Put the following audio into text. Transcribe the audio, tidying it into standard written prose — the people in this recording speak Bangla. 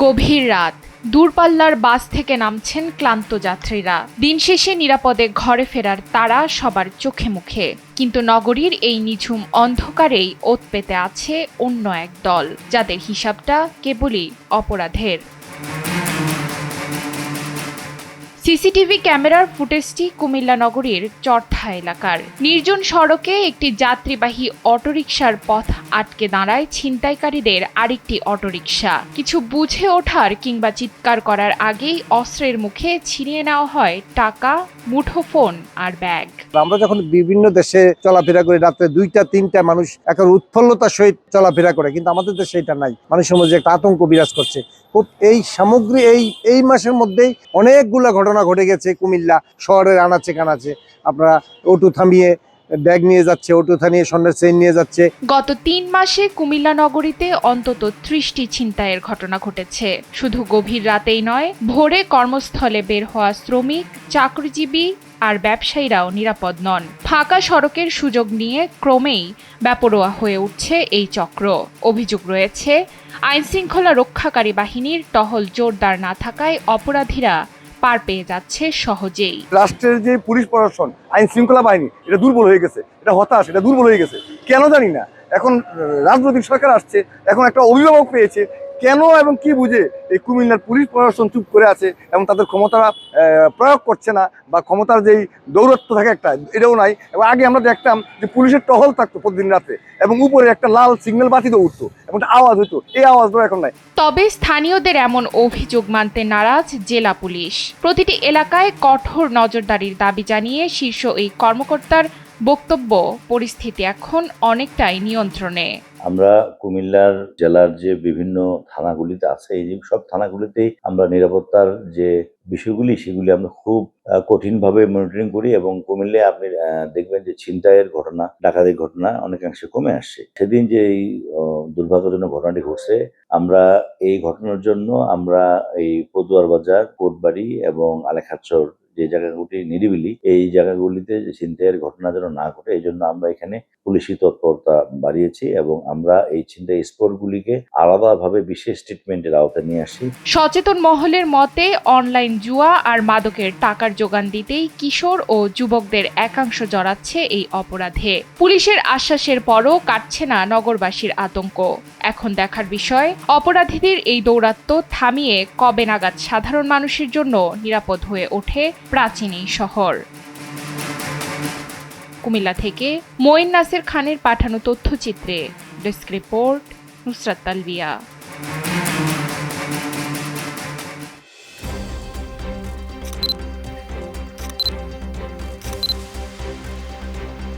গভীর রাত, দূরপাল্লার বাস থেকে নামছেন ক্লান্ত যাত্রীরা। দিন শেষে নিরাপদে ঘরে ফেরার তাড়া সবার চোখে মুখে, কিন্তু নগরীর এই নিঝুম অন্ধকারেই ওত পেতে আছে অন্য এক দল, যাদের হিসাবটা কেবলই অপরাধের। সিসিটিভি ক্যামেরার ফুটেজটি কুমিল্লা নগরীর চরথা এলাকার নির্জন সড়কে একটি যাত্রীবাহী অটোরিকশার পথ আটকে দাঁড়ায় ছিনতাইকারীদের আরেকটি অটোরিকশা। কিছু বুঝে ওঠার কিংবা চিৎকার করার আগেই অস্ত্রের মুখে ছিনিয়ে নেওয়া হয় টাকা, মুঠোফোন আর ব্যাগ। আমরা যখন বিভিন্ন দেশে চলাফেরা করি, রাত্রে 2টা-3টা মানুষ এখন উৎফুল্লতার সহিত চলাফেরা করে, কিন্তু আমাদের দেশে এটা নাই। মানুষের মধ্যে একটা আতঙ্ক বিরাজ করছে। এই সামগ্রী এই মাসের মধ্যেই অনেকগুলো ঘটনা ঘটে গেছে কুমিল্লা শহরের আনাচে কানাচে। আপনারা অটো থামিয়ে ব্যাগ নিয়ে যাচ্ছে, অটো থামিয়ে স্বর্ণের চেইন নিয়ে যাচ্ছে। গত 3 মাসে কুমিল্লা নগরীতে অন্তত 30টি ছিনতাইয়ের ঘটনা ঘটেছে। শুধু গভীর রাতেই নয়, ভোরে কর্মস্থলে বের হওয়া শ্রমিক, চাকরিজীবী আর ব্যবসায়ীরাও নিরাপদ নন। ফাঁকা সড়কের সুযোগ নিয়ে ক্রমেই বেপরোয়া হয়ে উঠছে এই চক্র। অভিযোগ রয়েছে, আইনশৃঙ্খলা রক্ষাকারী বাহিনীর টহল জোরদার না থাকায় অপরাধীরা পার পেয়ে যাচ্ছে সহজেই। রাষ্ট্রের যে পুলিশ প্রশাসন, আইন শৃঙ্খলা বাহিনী, এটা দুর্বল হয়ে গেছে, এটা হতাশ, এটা দুর্বল হয়ে গেছে। কেন জানি না। এখন রাজনৈতিক সরকার আসছে, এখন একটা অভিভাবক পেয়েছে, কেন এবং কি বুঝে এই কুমিল্লার পুলিশ প্রশাসন চুপ করে আছে এবং তাদের ক্ষমতা প্রয়োগ করছে না, বা ক্ষমতার যেই দৌরত্ব থাকে একটা, এটাও নাই। এবং আগে আমরা দেখতাম যে পুলিশের টহল থাকতো প্রতিদিন রাতে, এবং উপরে একটা লাল সিগন্যাল বাতিতে উঠতো এবং একটা আওয়াজ হতো, এই আওয়াজটা এখন নাই। তবে স্থানীয়দের এমন অভিযোগ মানতে নারাজ জেলা পুলিশ। প্রতিটি এলাকায় কঠোর নজরদারির দাবি জানিয়ে শীর্ষ এই কর্মকর্তার বক্তব্য, পরিস্থিতি এখন অনেকটাই নিয়ন্ত্রণে। আমরা কুমিল্লার জেলার যে বিভিন্ন থানাগুলিতে আছে, এই সব থানাগুলিতেই আমরা নিরাপত্তার যে বিষয়গুলি সেগুলি আমরা খুব কঠিনভাবে মনিটরিং করি, এবং কুমিল্লায় আপনি দেখবেন যে ছিনতাইয়ের ঘটনা, ডাকাতির ঘটনা অনেকাংশে কমে আসছে। সেদিন যে এই দুর্ভাগ্যজনক ঘটনাটি ঘটছে, আমরা এই ঘটনার জন্য আমরা এই পদুয়ার বাজার, কোটবাড়ি এবং আলেখাচর যে জায়গাগুলি নিরিবিলি, এই জায়গাগুলিতে যে ছিনতাইয়ের ঘটনা যেন না ঘটে, এই জন্য আমরা এখানে পুলিশি তৎপরতা বাড়িয়েছি এবং আমরা এই ছিনতাই স্পটগুলিকে আলাদাভাবে বিশেষ ট্রিটমেন্টের আওতায় নিয়ে আসি। সচেতন মহলের মতে, অনলাইন জুয়া আর মাদকের টাকার যোগান দিতেই কিশোর ও যুবকদের একাংশ জড়াচ্ছে এই অপরাধে। পুলিশের আশ্বাসের পরও কাটছে না নগরবাসীর আতঙ্ক। এখন দেখার বিষয়, অপরাধীদের এই দৌরাত্ম্য থামিয়ে কবে নাগাদ সাধারণ মানুষের জন্য নিরাপদ হয়ে ওঠে প্রাচীন এই শহর। কুমিল্লা থেকে মঈন নাসির খানের পাঠানো তথ্যচিত্রে ডেস্ক রিপোর্ট, নুসরাত তালবিয়া।